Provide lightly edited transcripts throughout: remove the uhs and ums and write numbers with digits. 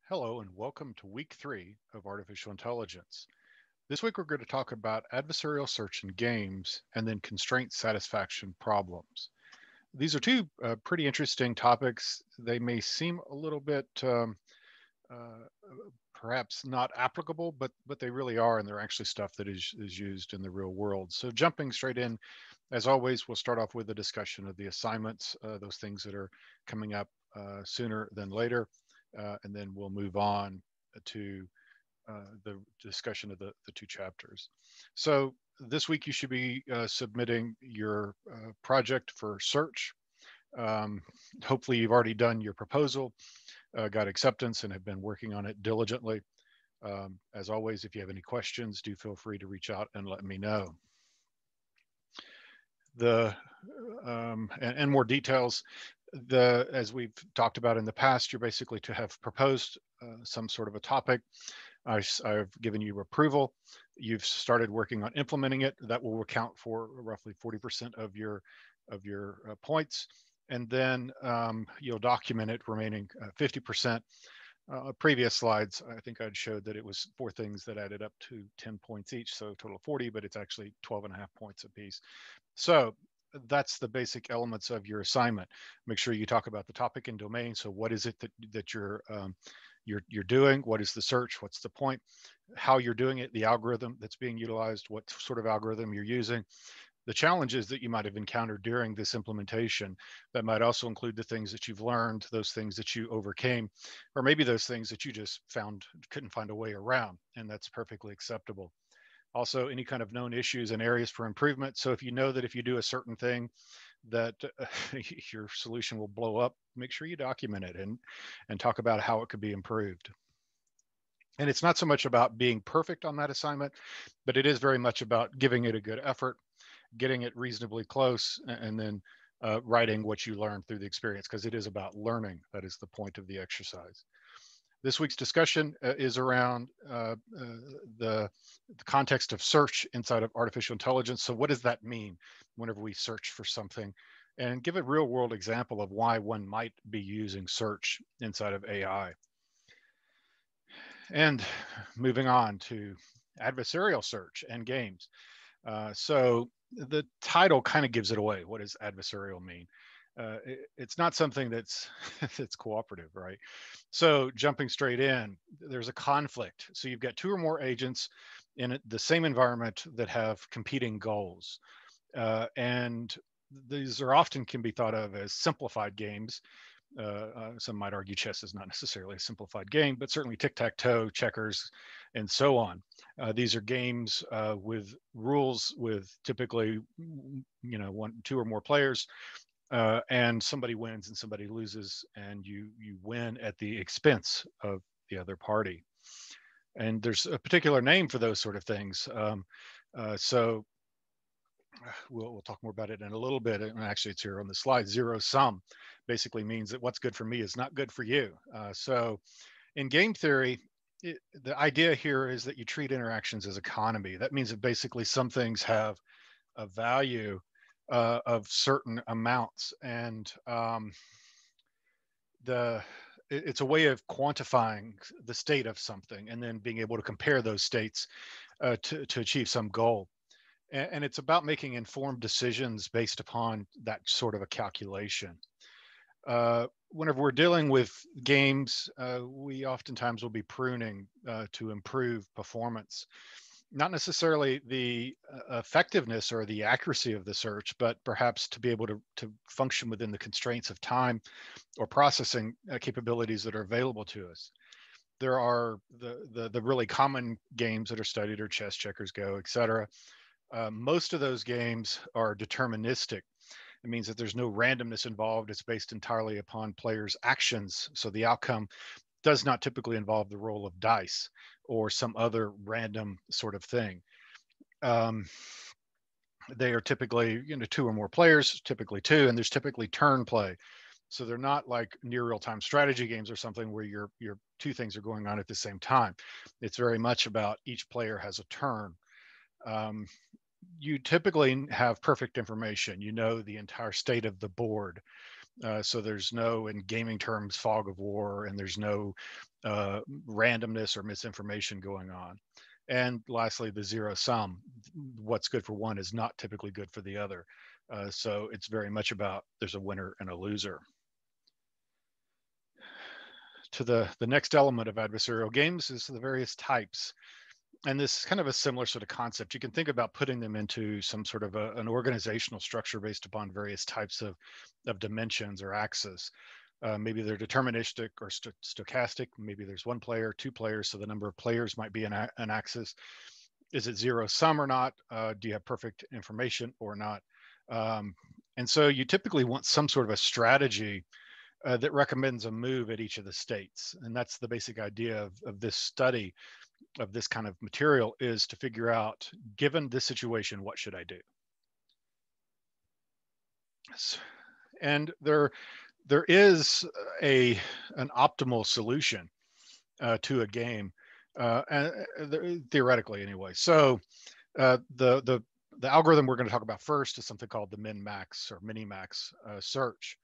Hello and welcome to week 3 of Artificial Intelligence. This week we're going to talk about adversarial search in games and then constraint satisfaction problems. These are two pretty interesting topics. They may seem a little bit uh, perhaps not applicable, but they really are, and they're actually stuff that is used in the real world. So jumping straight in, as always, we'll start off with a discussion of the assignments, those things that are coming up sooner than later, and then we'll move on to the discussion of the two chapters. So this week you should be submitting your project for search. Um, Hopefully you've already done your proposal, got acceptance, and have been working on it diligently. As always, if you have any questions, do feel free to reach out and let me know. The and more details, as we've talked about in the past, you're basically to have proposed some sort of a topic. I've given you approval. You've started working on implementing it. That will account for roughly 40% of your points, and then you'll document it remaining 50%. Previous slides, I think I'd showed that it was four things that added up to 10 points each, so total of 40, but it's actually 12 and a half points apiece. So that's the basic elements of your assignment. Make sure you talk about the topic and domain. So what is it that you're doing? What is the search? What's the point? How you're doing it? The algorithm that's being utilized? What sort of algorithm you're using? The challenges that you might have encountered during this implementation. That might also include the things that you've learned, those things that you overcame, or maybe those things that you just couldn't find a way around, and that's perfectly acceptable. Also, any kind of known issues and areas for improvement. So if you know that if you do a certain thing that your solution will blow up, make sure you document it and talk about how it could be improved. And it's not so much about being perfect on that assignment, but it is very much about giving it a good effort, getting it reasonably close, and then writing what you learned through the experience, because it is about learning. That is the point of the exercise. This week's discussion is around the, the context of search inside of artificial intelligence. So what does that mean whenever we search for something? And give a real world example of why one might be using search inside of AI. And moving on to adversarial search and games. So the title kind of gives it away. What does adversarial mean? It's not something that's that's cooperative, right? So jumping straight in, there's a conflict. So you've got two or more agents in the same environment that have competing goals, and these are often can be thought of as simplified games. Some might argue chess is not necessarily a simplified game, but certainly tic-tac-toe, checkers, and so on. These are games with rules with typically, one, two or more players, and somebody wins and somebody loses, and you win at the expense of the other party. And there's a particular name for those sort of things. So we'll talk more about it in a little bit. And actually, it's here on the slide. Zero sum basically means that what's good for me is not good for you. So in game theory, the idea here is that you treat interactions as economy. That means that basically some things have a value of certain amounts, and the it's a way of quantifying the state of something and then being able to compare those states to achieve some goal. And it's about making informed decisions based upon that sort of a calculation. Whenever we're dealing with games, we oftentimes will be pruning to improve performance, not necessarily the effectiveness or the accuracy of the search, but perhaps to be able to function within the constraints of time or processing capabilities that are available to us. There are the really common games that are studied are chess, checkers, Go, etc. Most of those games are deterministic. It means that there's no randomness involved. It's based entirely upon players' actions. So the outcome does not typically involve the roll of dice or some other random sort of thing. Um, they are typically, two or more players, typically two, and there's typically turn play. So they're not like near real-time strategy games or something where your two things are going on at the same time. It's very much about each player has a turn. Um, you typically have perfect information. You know the entire state of the board. So there's no, in gaming terms, fog of war, and there's no randomness or misinformation going on. And lastly, the zero sum. What's good for one is not typically good for the other. So it's very much about there's a winner and a loser. To the next element of adversarial games is the various types. And this is kind of a similar sort of concept. You can think about putting them into some sort of an organizational structure based upon various types of dimensions or axes. Maybe they're deterministic or stochastic. Maybe there's one player, two players, so the number of players might be an axis. Is it zero sum or not? Do you have perfect information or not? And so you typically want some sort of a strategy that recommends a move at each of the states. And that's the basic idea of this study of this kind of material, is to figure out, given this situation, what should I do? And there is an optimal solution to a game, theoretically anyway. So the algorithm we're going to talk about first is something called the min-max or mini-max search.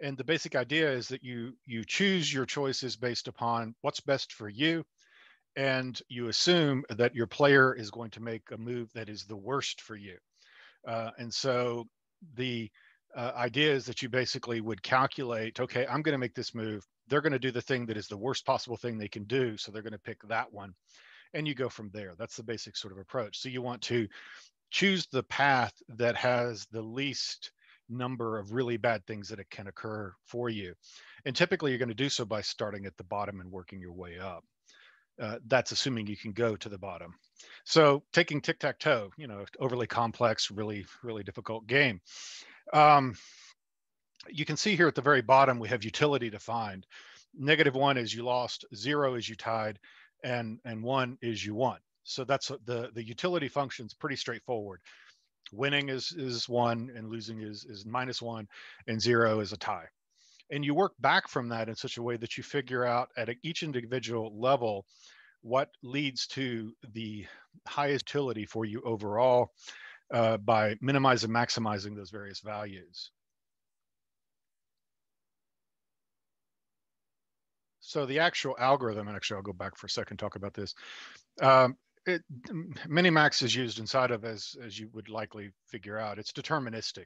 And the basic idea is that you choose your choices based upon what's best for you, and you assume that your player is going to make a move that is the worst for you. And so the idea is that you basically would calculate, okay, I'm going to make this move. They're going to do the thing that is the worst possible thing they can do. So they're going to pick that one. And you go from there. That's the basic sort of approach. So you want to choose the path that has the least number of really bad things that it can occur for you. And typically you're going to do so by starting at the bottom and working your way up. That's assuming you can go to the bottom. So taking tic-tac-toe, overly complex, really, really difficult game. You can see here at the very bottom, we have utility defined. -1 is you lost, 0 is you tied, and 1 is you won. So that's the utility function is pretty straightforward. Winning is 1 and losing is -1, and 0 is a tie. And you work back from that in such a way that you figure out at each individual level what leads to the highest utility for you overall by minimizing and maximizing those various values. So the actual algorithm, and actually I'll go back for a second, talk about this. Minimax is used inside of, as you would likely figure out, it's deterministic.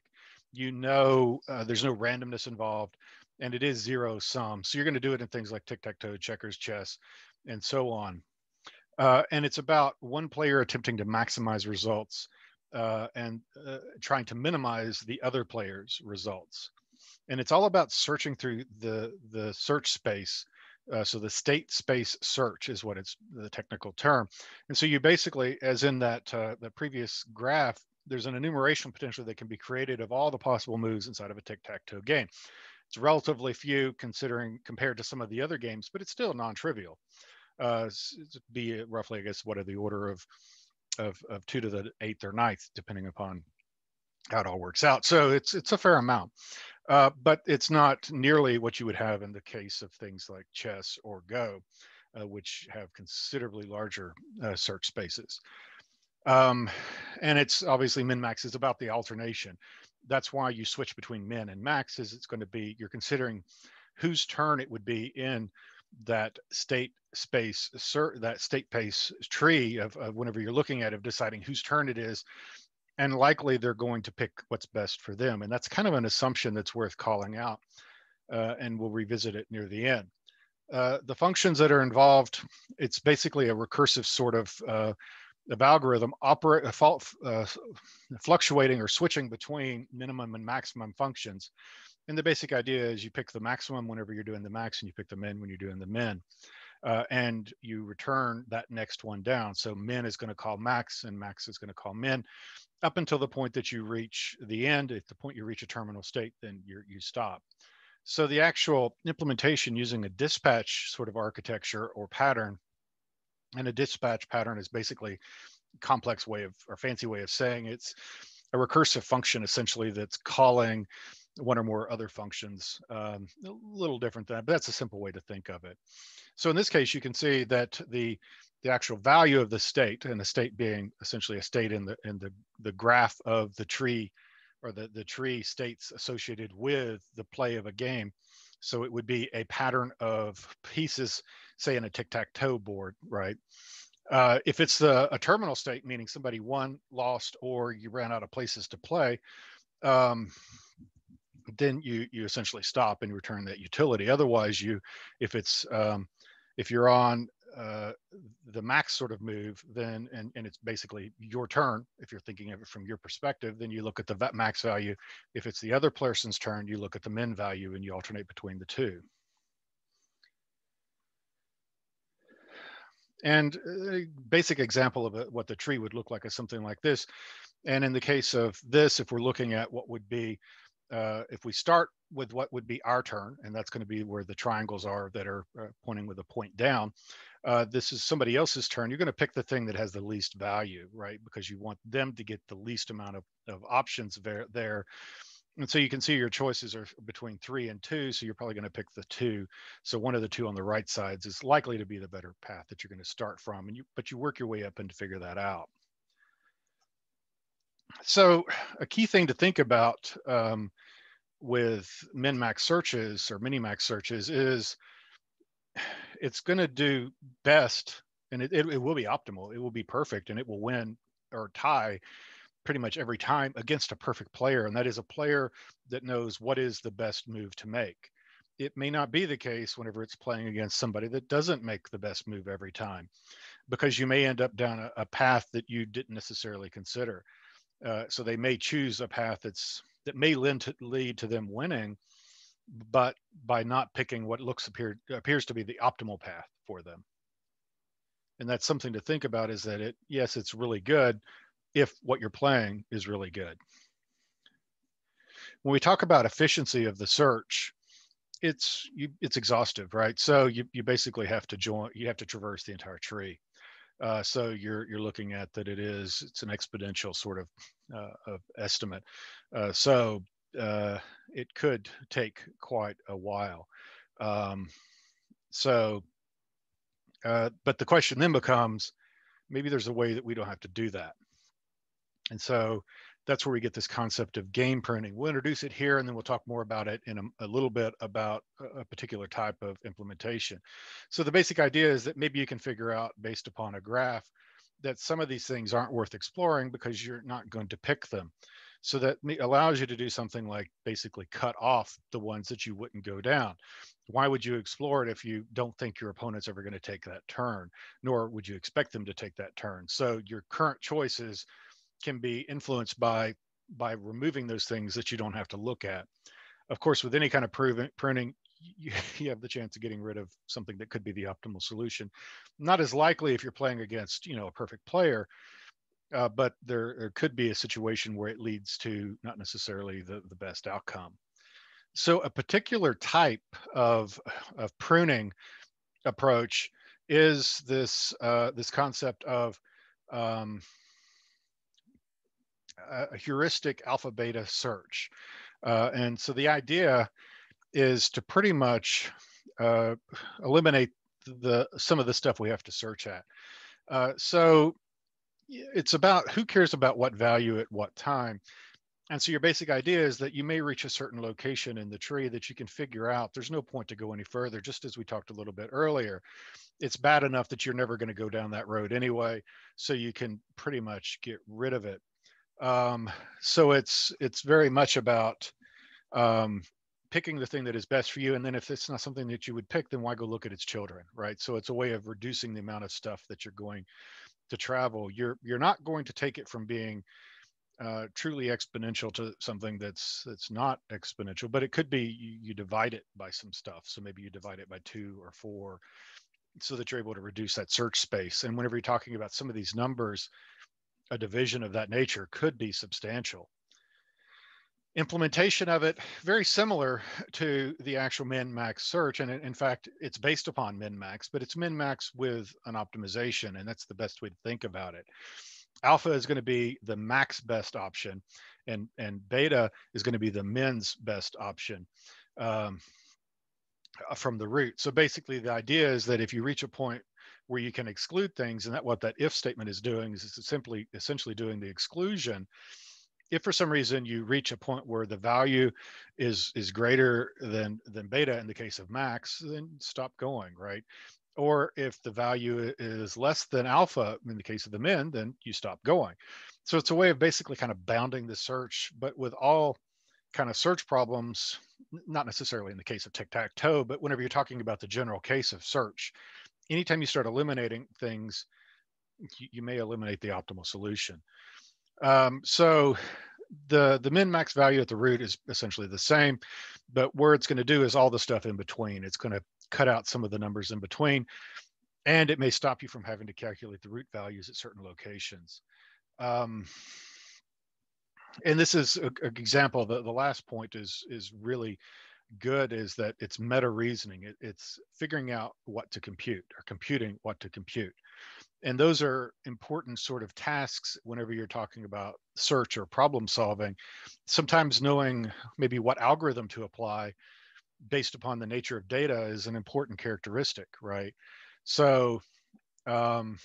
There's no randomness involved, and it is zero sum. So you're going to do it in things like tic-tac-toe, checkers, chess, and so on. And it's about one player attempting to maximize results and trying to minimize the other player's results. And it's all about searching through the search space. So the state space search is what it's the technical term. And so you basically, as in that the previous graph, there's an enumeration potential that can be created of all the possible moves inside of a tic-tac-toe game. It's relatively few compared to some of the other games, but it's still non-trivial. Be roughly, I guess, what are the order of 2 to the 8th or 9th, depending upon how it all works out. So it's a fair amount. But it's not nearly what you would have in the case of things like chess or Go, which have considerably larger search spaces. And it's obviously min-max is about the alternation. That's why you switch between min and max, is it's going to be, you're considering whose turn it would be in that state space, that state space tree of whenever you're looking at it, of deciding whose turn it is. And likely they're going to pick what's best for them. And that's kind of an assumption that's worth calling out. And we'll revisit it near the end. The functions that are involved, it's basically a recursive sort of algorithm fluctuating or switching between minimum and maximum functions. And the basic idea is you pick the maximum whenever you're doing the max, and you pick the min when you're doing the min. And you return that next one down. So min is going to call max, and max is going to call min, up until the point that you reach the end. At the point you reach a terminal state, then you stop. So the actual implementation using a dispatch sort of architecture or pattern, and a dispatch pattern is basically a complex way of, or fancy way of saying it's a recursive function essentially that's calling one or more other functions. A little different than that, but that's a simple way to think of it. So in this case, you can see that the actual value of the state, and the state being essentially a state in the graph of the tree or the tree states associated with the play of a game. So it would be a pattern of pieces, say in a tic-tac-toe board, right? If it's a terminal state, meaning somebody won, lost, or you ran out of places to play, um, then you essentially stop and return that utility. Otherwise, if it's if you're on the max sort of move, then and it's basically your turn. If you're thinking of it from your perspective, then you look at the max value. If it's the other person's turn, you look at the min value and you alternate between the two. And a basic example of what the tree would look like is something like this. And in the case of this, if we're looking at what would be, if we start with what would be our turn, and that's going to be where the triangles are that are pointing with a point down, this is somebody else's turn. You're going to pick the thing that has the least value, right? Because you want them to get the least amount of options there. And so you can see your choices are between 3 and 2. So you're probably going to pick the 2. So one of the 2 on the right sides is likely to be the better path that you're going to start from. But you work your way up and to figure that out. So a key thing to think about with min-max searches or mini-max searches is it's going to do best, and it will be optimal. It will be perfect, and it will win or tie pretty much every time against a perfect player. And that is a player that knows what is the best move to make. It may not be the case whenever it's playing against somebody that doesn't make the best move every time, because you may end up down a path that you didn't necessarily consider. So they may choose a path that may lead to them winning, but by not picking what appears to be the optimal path for them. And that's something to think about, is that yes, it's really good if what you're playing is really good. When we talk about efficiency of the search, it's exhaustive, right? So you basically have to traverse the entire tree. So you're looking at that it's an exponential sort of estimate. So it could take quite a while. But the question then becomes, maybe there's a way that we don't have to do that. And so that's where we get this concept of game pruning. We'll introduce it here, and then we'll talk more about it in a little bit about a particular type of implementation. So the basic idea is that maybe you can figure out, based upon a graph, that some of these things aren't worth exploring because you're not going to pick them. So that allows you to do something like basically cut off the ones that you wouldn't go down. Why would you explore it if you don't think your opponent's ever going to take that turn, nor would you expect them to take that turn? So your current choices can be influenced by removing those things that you don't have to look at. Of course, with any kind of pruning, you have the chance of getting rid of something that could be the optimal solution. Not as likely if you're playing against, a perfect player, but there could be a situation where it leads to not necessarily the best outcome. So a particular type of pruning approach is this concept of a heuristic alpha beta search. And so the idea is to pretty much eliminate some of the stuff we have to search at. So it's about who cares about what value at what time. And so your basic idea is that you may reach a certain location in the tree that you can figure out there's no point to go any further, just as we talked a little bit earlier. It's bad enough that you're never going to go down that road anyway, so you can pretty much get rid of it. So it's very much about picking the thing that is best for you. And then if it's not something that you would pick, then why go look at its children, right? So it's a way of reducing the amount of stuff that you're going to travel. You're not going to take it from being truly exponential to something that's not exponential, but it could be you divide it by some stuff. So maybe you divide it by 2 or 4 so that you're able to reduce that search space. And whenever you're talking about some of these numbers, a division of that nature could be substantial. Implementation of it, very similar to the actual min-max search. And in fact, it's based upon min-max, but it's min-max with an optimization. And that's the best way to think about it. Alpha is going to be the max best option, and beta is going to be the min's best option from the root. So basically the idea is that if you reach a point where you can exclude things, and what that if statement is doing is it's essentially doing the exclusion. If for some reason you reach a point where the value is greater than beta in the case of max, then stop going, right? Or if the value is less than alpha in the case of the min, then you stop going. So it's a way of basically kind of bounding the search, but with all kind of search problems, not necessarily in the case of tic-tac-toe, but whenever you're talking about the general case of search, anytime you start eliminating things, you may eliminate the optimal solution. So the min max value at the root is essentially the same, but where it's going to do is all the stuff in between. It's going to cut out some of the numbers in between, and it may stop you from having to calculate the root values at certain locations. And this is an example. The last point is really good, is that it's meta reasoning. It's figuring out what to compute, or computing what to compute. And those are important sort of tasks whenever you're talking about search or problem solving. Sometimes knowing maybe what algorithm to apply based upon the nature of data is an important characteristic, right? So it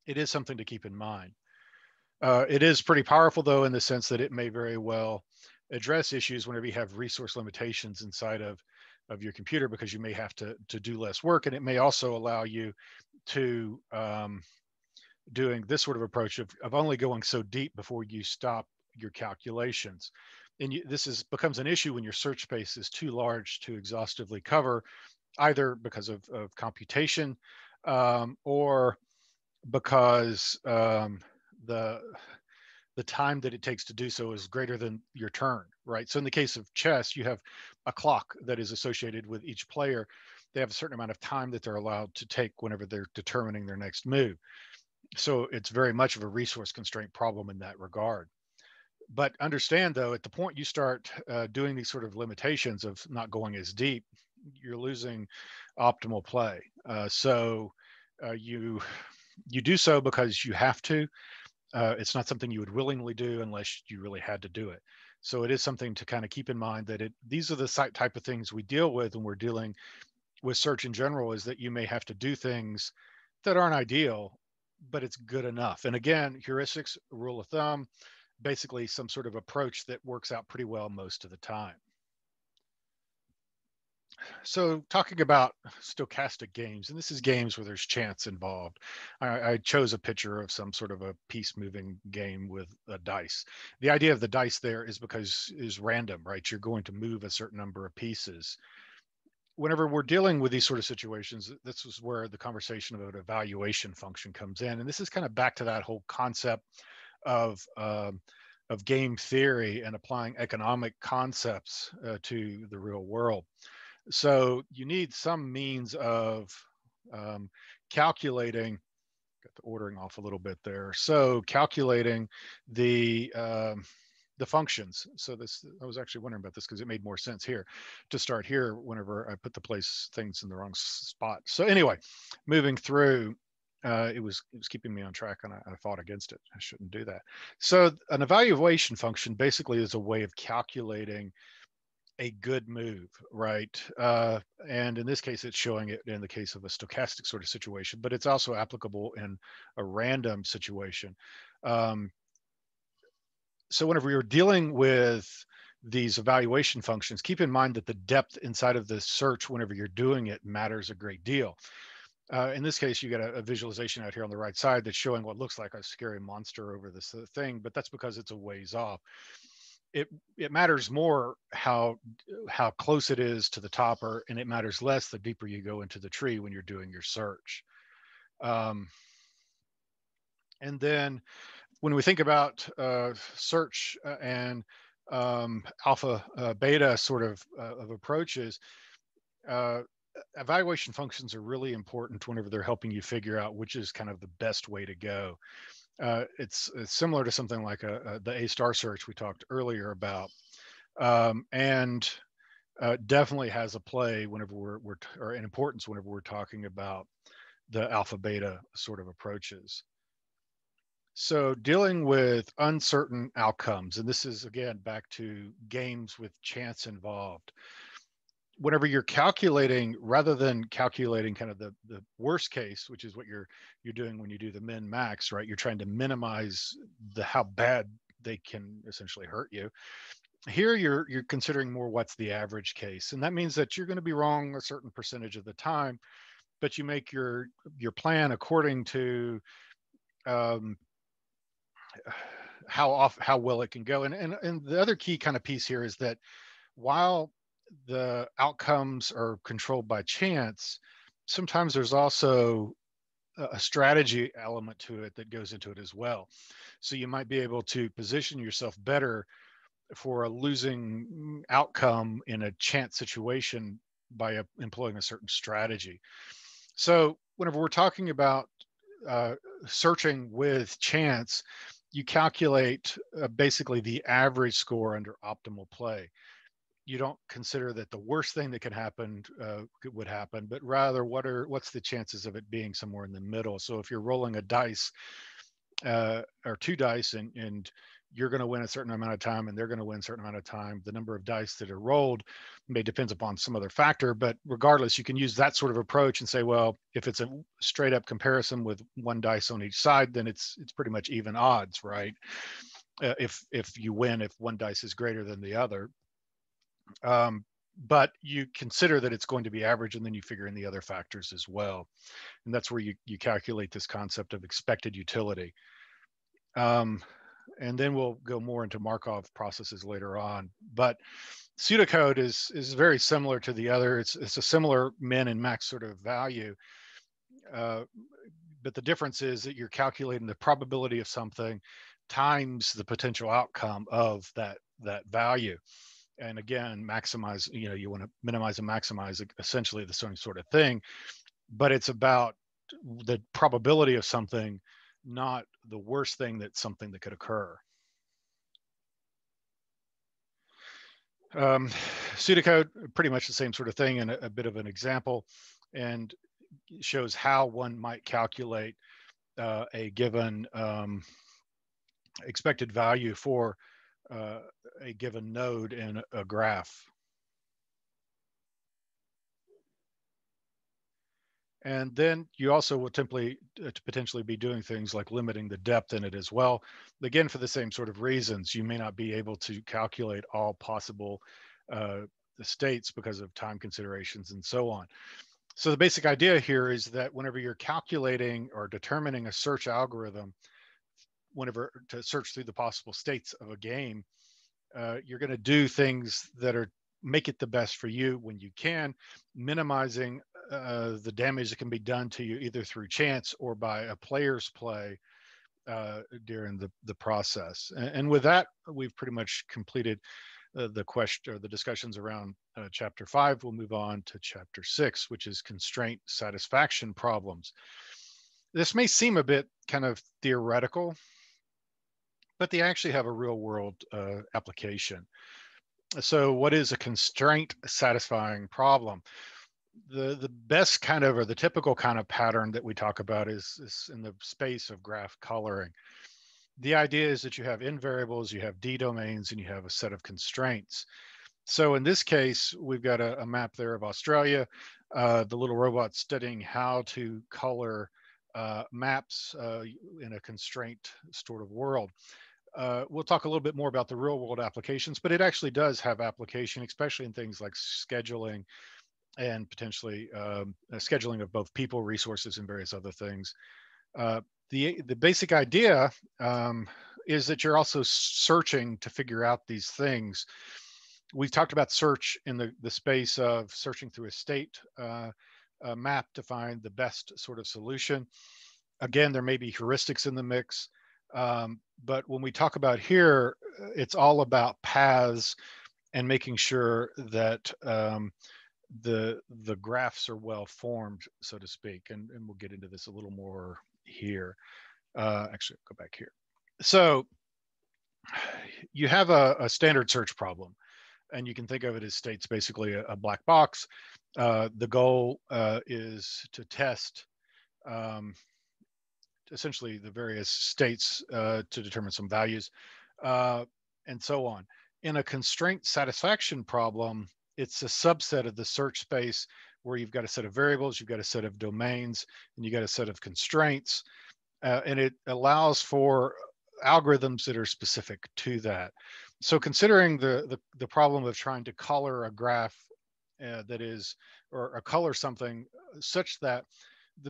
is something to keep in mind. It is pretty powerful, though, in the sense that it may very well address issues whenever you have resource limitations inside of your computer, because you may have to do less work. And it may also allow you to doing this sort of approach of only going so deep before you stop your calculations. And this becomes an issue when your search space is too large to exhaustively cover, either because of computation or because the time that it takes to do so is greater than your turn, right? So in the case of chess, you have a clock that is associated with each player. They have a certain amount of time that they're allowed to take whenever they're determining their next move. So it's very much of a resource constraint problem in that regard. But understand, though, at the point you start doing these sort of limitations of not going as deep, you're losing optimal play. So you do so because you have to. It's not something you would willingly do unless you really had to do it. So it is something to kind of keep in mind, that these are the type of things we deal with when we're dealing with search in general, is that you may have to do things that aren't ideal, but it's good enough. And again, heuristics, rule of thumb, basically some sort of approach that works out pretty well most of the time. So talking about stochastic games, and this is games where there's chance involved. I chose a picture of some sort of a piece moving game with a dice. The idea of the dice there is because is random, right? You're going to move a certain number of pieces. Whenever we're dealing with these sort of situations, this is where the conversation about evaluation function comes in. And this is kind of back to that whole concept of game theory and applying economic concepts to the real world. So you need some means of calculating, got the ordering off a little bit there. So calculating the functions. So this, I was actually wondering about this because it made more sense here to start here whenever I put the place things in the wrong spot. So anyway, moving through, it was keeping me on track, and I fought against it. I shouldn't do that. So an evaluation function basically is a way of calculating a good move, right? And in this case, it's showing it in the case of a stochastic sort of situation, but it's also applicable in a random situation. So whenever you're dealing with these evaluation functions, keep in mind that the depth inside of the search, whenever you're doing it, matters a great deal. In this case, you got a visualization out here on the right side that's showing what looks like a scary monster over this thing, but that's because it's a ways off. It matters more how close it is to the topper, and it matters less the deeper you go into the tree when you're doing your search. And then when we think about search and alpha beta sort of approaches, evaluation functions are really important whenever they're helping you figure out which is kind of the best way to go. It's similar to something like the A-star search we talked earlier about, and definitely has a play whenever or an importance whenever we're talking about the alpha beta sort of approaches. So dealing with uncertain outcomes, and this is again back to games with chance involved. Whenever you're calculating, rather than calculating kind of the worst case, which is what you're doing when you do the min max, right? You're trying to minimize how bad they can essentially hurt you. Here you're considering more what's the average case, and that means that you're going to be wrong a certain percentage of the time, but you make your plan according to um, how well it can go. And the other key kind of piece here is that while the outcomes are controlled by chance, sometimes there's also a strategy element to it that goes into it as well. So you might be able to position yourself better for a losing outcome in a chance situation by employing a certain strategy. So whenever we're talking about uh, searching with chance, you calculate basically the average score under optimal play. You don't consider that the worst thing that can happen would happen, but rather what's the chances of it being somewhere in the middle. So if you're rolling a dice or two dice, and you're going to win a certain amount of time and they're going to win a certain amount of time, the number of dice that are rolled may depends upon some other factor, but regardless, you can use that sort of approach and say, well, if it's a straight up comparison with one dice on each side, then it's pretty much even odds, right? If you win, if one dice is greater than the other. But you consider that it's going to be average, and then you figure in the other factors as well. And that's where you calculate this concept of expected utility. And then we'll go more into Markov processes later on. But pseudocode is very similar to the other. It's a similar min and max sort of value. But the difference is that you're calculating the probability of something times the potential outcome of that value. And again, maximize, you want to minimize and maximize essentially the same sort of thing, but it's about the probability of something, not the worst thing that something that could occur. Pseudocode, pretty much the same sort of thing, and a bit of an example, and shows how one might calculate a given expected value for a given node in a graph. And then you also will potentially be doing things like limiting the depth in it as well. Again, for the same sort of reasons, you may not be able to calculate all possible states because of time considerations and so on. So the basic idea here is that whenever you're calculating or determining a search algorithm, whenever to search through the possible states of a game, you're going to do things that are make it the best for you when you can, minimizing the damage that can be done to you either through chance or by a player's play during the process. And with that, we've pretty much completed the question or the discussions around chapter 5. We'll move on to chapter 6, which is constraint satisfaction problems. This may seem a bit kind of theoretical, but they actually have a real world application. So what is a constraint satisfying problem? The best kind of, or the typical kind of pattern that we talk about is in the space of graph coloring. The idea is that you have n variables, you have d domains, and you have a set of constraints. So in this case, we've got a map there of Australia, the little robot studying how to color maps in a constraint sort of world. We'll talk a little bit more about the real world applications, but it actually does have application, especially in things like scheduling and potentially scheduling of both people, resources, and various other things. The basic idea is that you're also searching to figure out these things. We've talked about search in the space of searching through a state map to find the best sort of solution. Again, there may be heuristics in the mix. But when we talk about here, it's all about paths and making sure that the graphs are well formed, so to speak. And we'll get into this a little more here. Actually, go back here. So you have a standard search problem, and you can think of it as states basically a black box. The goal is to test essentially the various states to determine some values and so on. In a constraint satisfaction problem, it's a subset of the search space where you've got a set of variables, you've got a set of domains, and you got a set of constraints. And it allows for algorithms that are specific to that. So considering the problem of trying to color a graph that is, or a color something such that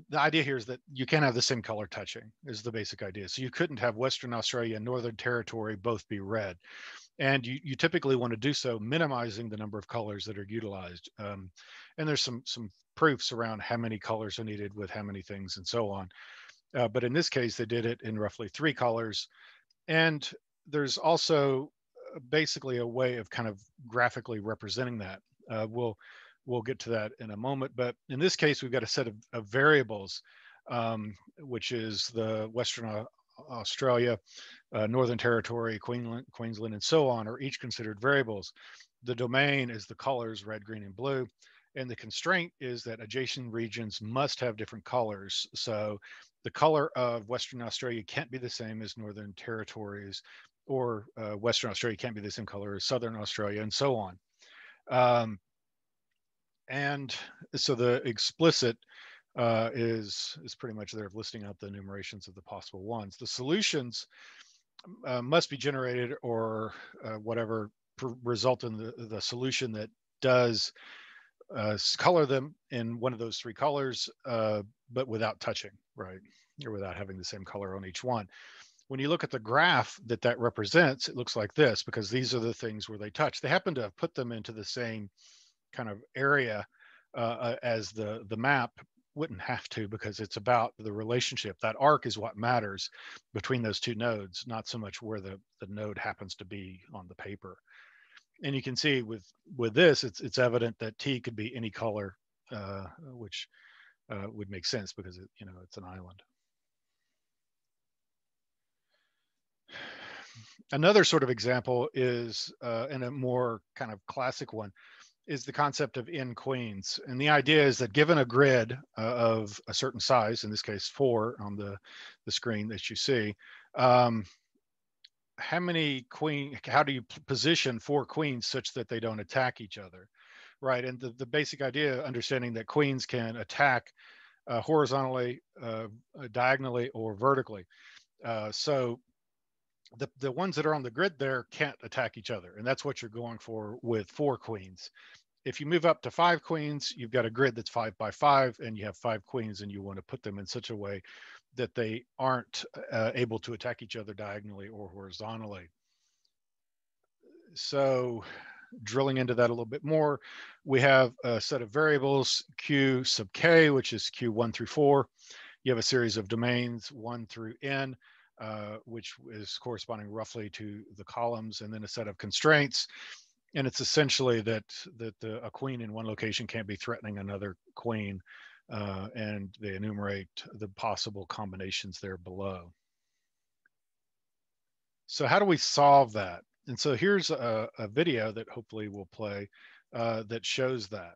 the idea here is that you can't have the same color touching is the basic idea. So you couldn't have Western Australia and Northern Territory both be red. And you typically want to do so minimizing the number of colors that are utilized. And there's some proofs around how many colors are needed with how many things and so on. But in this case, they did it in roughly 3 colors. And there's also basically a way of kind of graphically representing that. We'll get to that in a moment. But in this case, we've got a set of variables, which is the Western Australia, Northern Territory, Queensland, and so on, are each considered variables. The domain is the colors, red, green, and blue. And the constraint is that adjacent regions must have different colors. So the color of Western Australia can't be the same as Northern Territories, or Western Australia can't be the same color as Southern Australia, and so on. And so the explicit is pretty much there, listing out the enumerations of the possible ones. The solutions must be generated, or whatever result in the solution that does color them in one of those 3 colors, but without touching, right? Or without having the same color on each one. When you look at the graph that represents, it looks like this, because these are the things where they touch. They happen to have put them into the same kind of area as the map wouldn't have to, because it's about the relationship. That arc is what matters between those 2 nodes, not so much where the node happens to be on the paper. And you can see with this, it's evident that T could be any color, which would make sense because it's an island. Another sort of example is, and a more kind of classic one, is the concept of n-queens. And the idea is that given a grid of a certain size, in this case 4 on the screen that you see, how do you position 4 queens such that they don't attack each other, right? And the basic idea, understanding that queens can attack horizontally, diagonally, or vertically. So the ones that are on the grid there can't attack each other. And that's what you're going for with 4 queens. If you move up to 5 queens, you've got a grid that's 5 by 5, and you have 5 queens, and you want to put them in such a way that they aren't able to attack each other diagonally or horizontally. So drilling into that a little bit more, we have a set of variables, Q sub K, which is Q1 through 4. You have a series of domains 1 through N, which is corresponding roughly to the columns, and then a set of constraints. And it's essentially that a queen in one location can't be threatening another queen, and they enumerate the possible combinations there below. So how do we solve that? And so here's a video that hopefully will play that shows that.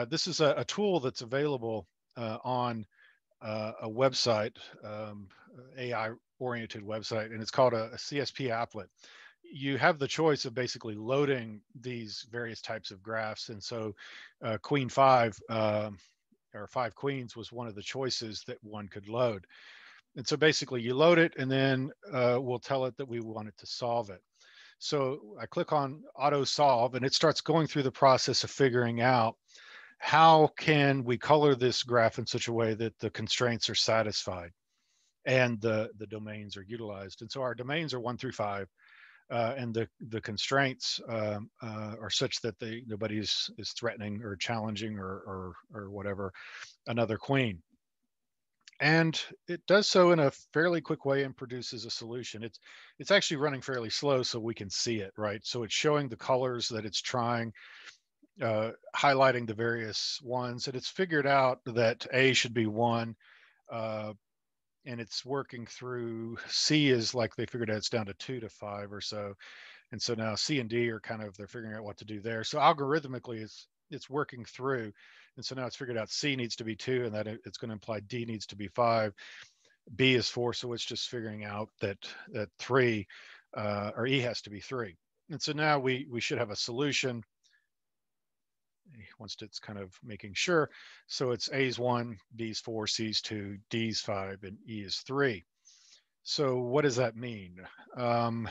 This is a tool that's available on a website, AI-oriented website, and it's called a CSP applet. You have the choice of basically loading these various types of graphs. And so Queen 5, or 5 queens, was one of the choices that one could load. And so basically you load it, and then we'll tell it that we want it to solve it. So I click on auto solve, and it starts going through the process of figuring out how can we color this graph in such a way that the constraints are satisfied and the domains are utilized. And so our domains are 1 through 5. And the constraints are such that nobody is threatening or challenging or whatever another queen. And it does so in a fairly quick way and produces a solution. It's actually running fairly slow, so we can see it, right? So it's showing the colors that it's trying, highlighting the various ones, and it's figured out that A should be 1. And it's working through. C is like they figured out it's down to 2 to 5 or so. And so now C and D are they're figuring out what to do there. So algorithmically it's working through. And so now it's figured out C needs to be 2, and that it's going to imply D needs to be 5. B is 4. So it's just figuring out that 3, or E has to be 3. And so now we should have a solution once it's kind of making sure. So it's A's 1, B's 4, C's 2, D's 5, and E is 3. So what does that mean? Go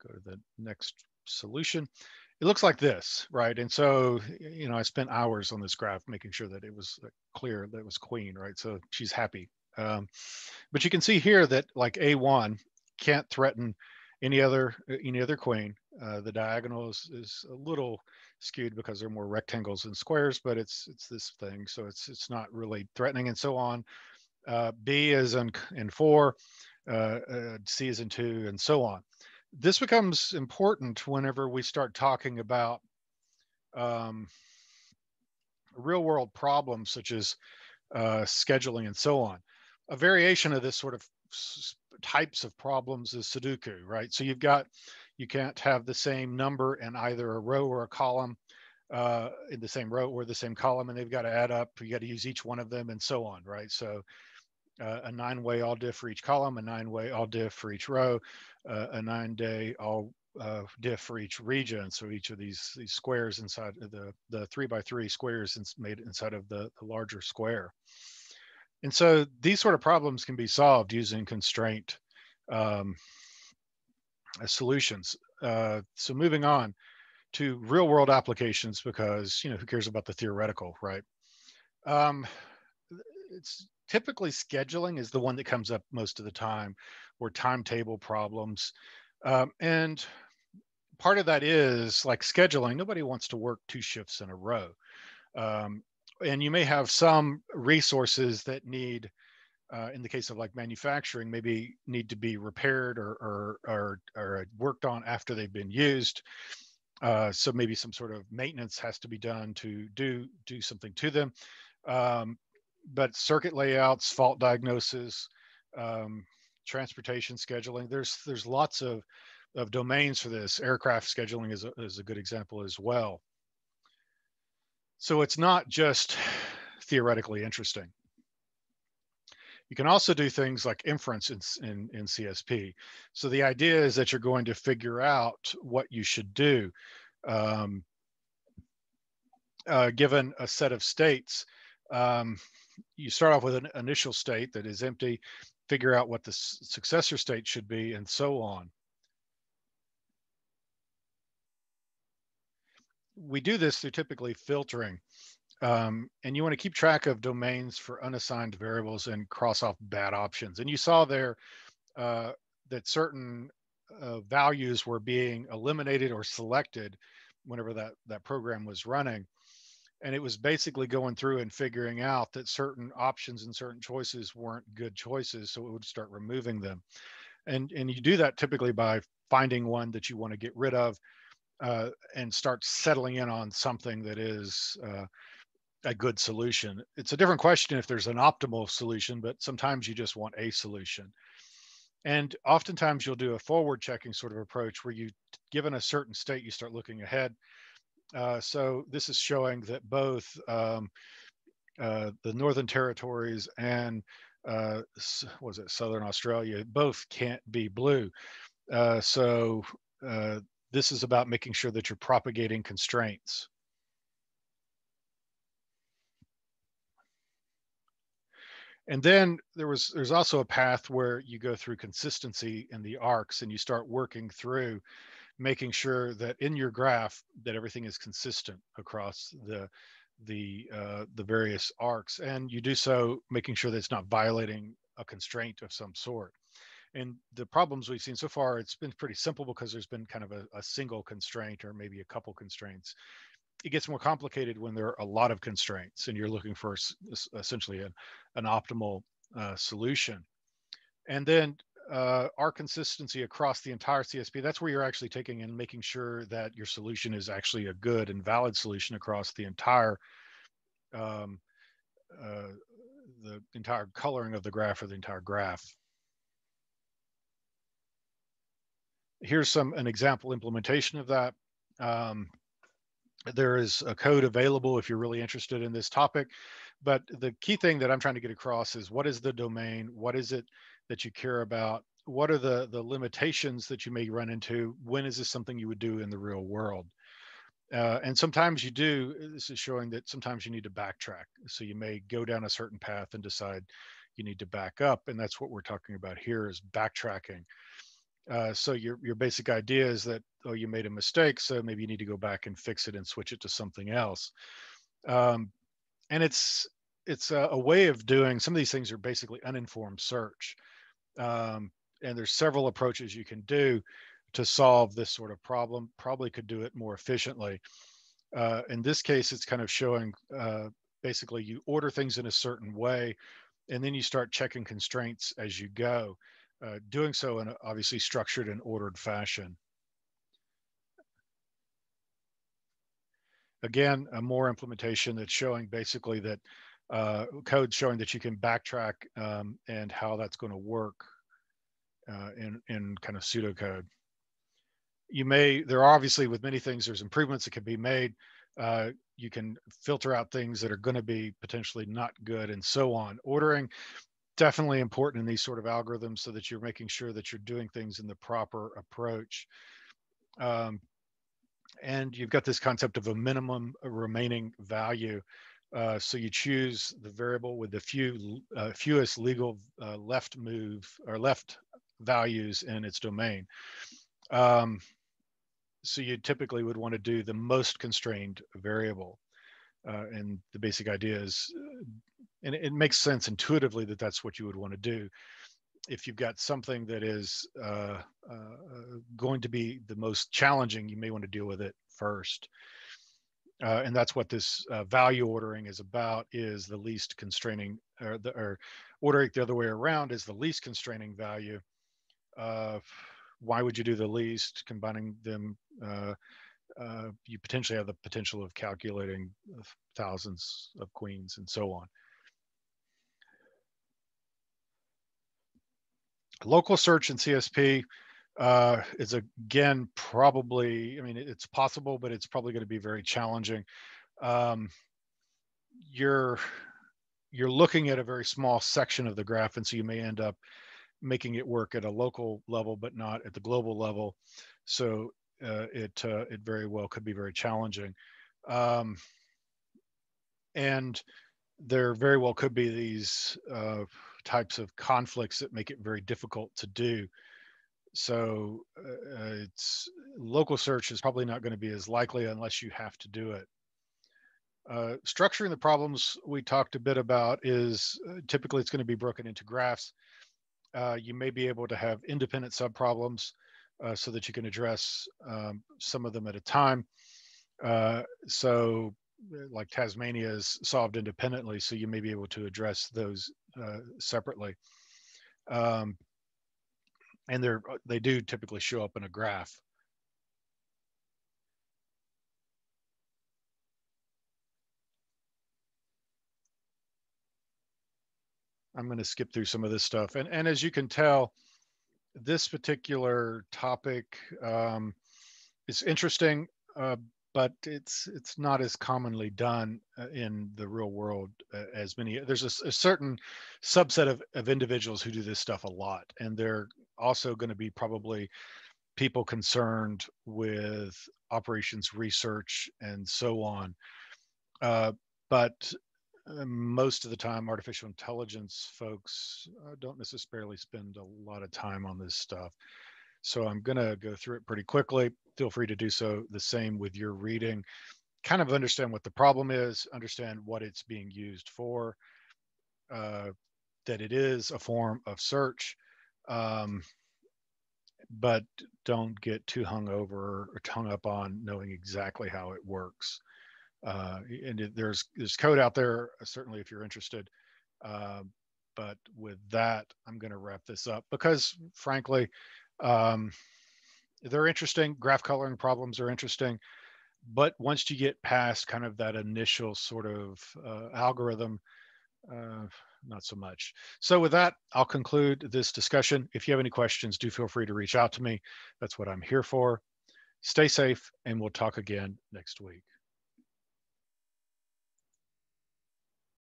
to the next solution. It looks like this, right? And so, I spent hours on this graph making sure that it was clear that it was queen, right? So she's happy. But you can see here that like A1 can't threaten any other queen. The diagonal is a little skewed because they're more rectangles than squares, but it's this thing, so it's not really threatening, and so on. B is in 4, C is in 2, and so on. This becomes important whenever we start talking about um, real world problems such as scheduling and so on. A variation of this sort of types of problems is Sudoku, right? So you can't have the same number in either a row or a column, in the same row or the same column, and they've got to add up. You got to use each one of them and so on, right? So a 9-way all diff for each column, a 9-way all diff for each row, a 9-day all diff for each region. So each of these squares inside of the 3x3 squares made inside of the larger square. And so these sort of problems can be solved using constraint um, solutions. So moving on to real world applications, because who cares about the theoretical, right? It's typically scheduling is the one that comes up most of the time, or timetable problems. And part of that is like scheduling. Nobody wants to work 2 shifts in a row. Um, and you may have some resources that need, in the case of like manufacturing, maybe need to be repaired or worked on after they've been used. So maybe some sort of maintenance has to be done to do something to them. But circuit layouts, fault diagnosis, um, transportation scheduling, there's lots of domains for this. Aircraft scheduling is a good example as well. So it's not just theoretically interesting. You can also do things like inference in CSP. So the idea is that you're going to figure out what you should do um, given a set of states. You start off with an initial state that is empty, figure out what the successor state should be, and so on. We do this through typically filtering. And you want to keep track of domains for unassigned variables and cross off bad options. And you saw there uh, that certain values were being eliminated or selected whenever that program was running. And it was basically going through and figuring out that certain options and certain choices weren't good choices, so it would start removing them. And you do that typically by finding one that you want to get rid of, and start settling in on something that is a good solution. It's a different question if there's an optimal solution, but sometimes you just want a solution. And oftentimes you'll do a forward checking sort of approach where you, given a certain state, you start looking ahead. So this is showing that both the Northern Territories and was it Southern Australia both can't be blue. So this is about making sure that you're propagating constraints. And then there's also a path where you go through consistency in the arcs, and you start working through making sure that in your graph that everything is consistent across the various arcs, and you do so making sure that it's not violating a constraint of some sort. And the problems we've seen so far, it's been pretty simple because there's been kind of a single constraint or maybe a couple constraints. It gets more complicated when there are a lot of constraints and you're looking for essentially an optimal solution. And then our consistency across the entire CSP, that's where you're actually taking and making sure that your solution is actually a good and valid solution across um, uh, the entire coloring of the graph or the entire graph. Here's an example implementation of that. Um, there is a code available if you're really interested in this topic. But the key thing that I'm trying to get across is, what is the domain? What is it that you care about? What are the limitations that you may run into? When is this something you would do in the real world? And sometimes you do. This is showing that sometimes you need to backtrack. So you may go down a certain path and decide, you need to back up. And that's what we're talking about here is backtracking. So your basic idea is that, oh, you made a mistake, so maybe you need to go back and fix it and switch it to something else. Um, and it's a way of doing some of these things are basically uninformed search. Um, and there's several approaches you can do to solve this sort of problem. Probably could do it more efficiently. In this case, it's kind of showing basically you order things in a certain way, and then you start checking constraints as you go, doing so in a obviously structured and ordered fashion. Again, a more implementation that's showing basically that code showing that you can backtrack and how that's going to work in kind of pseudocode. There are obviously with many things, there's improvements that can be made. You can filter out things that are going to be potentially not good and so on. Ordering, definitely important in these sort of algorithms so that you're making sure that you're doing things in the proper approach. And you've got this concept of a minimum remaining value. So you choose the variable with the fewest legal left move or left values in its domain. So you typically would want to do the most constrained variable. And the basic idea is, and it makes sense intuitively that that's what you would want to do. If you've got something that is going to be the most challenging, you may want to deal with it first. And that's what this value ordering is about, is the least constraining, or ordering the other way around is the least constraining value. Why would you do the least? Combining them, you potentially have the potential of calculating thousands of queens and so on. Local search in CSP is again probably, I mean, it's possible, but it's probably going to be very challenging. You're looking at a very small section of the graph, and so you may end up making it work at a local level, but not at the global level. So it very well could be very challenging. And there very well could be these types of conflicts that make it very difficult to do. So it's local search is probably not going to be as likely unless you have to do it. Structuring the problems we talked a bit about is typically it's going to be broken into graphs. You may be able to have independent subproblems so that you can address some of them at a time. So like Tasmania is solved independently, so you may be able to address those separately. And they do typically show up in a graph. I'm going to skip through some of this stuff. And as you can tell, this particular topic is interesting, but it's not as commonly done in the real world as many. There's a certain subset of individuals who do this stuff a lot, and they're also going to be probably people concerned with operations research and so on. But most of the time, artificial intelligence folks don't necessarily spend a lot of time on this stuff. So I'm going to go through it pretty quickly. Feel free to do so the same with your reading. Kind of understand what the problem is, understand what it's being used for, that it is a form of search, but don't get too hung over or hung up on knowing exactly how it works. And there's code out there, certainly if you're interested. But with that, I'm going to wrap this up because frankly, they're interesting. Graph coloring problems are interesting, but once you get past kind of that initial sort of algorithm, not so much. So with that, I'll conclude this discussion. If you have any questions, do feel free to reach out to me. That's what I'm here for. Stay safe, and we'll talk again next week.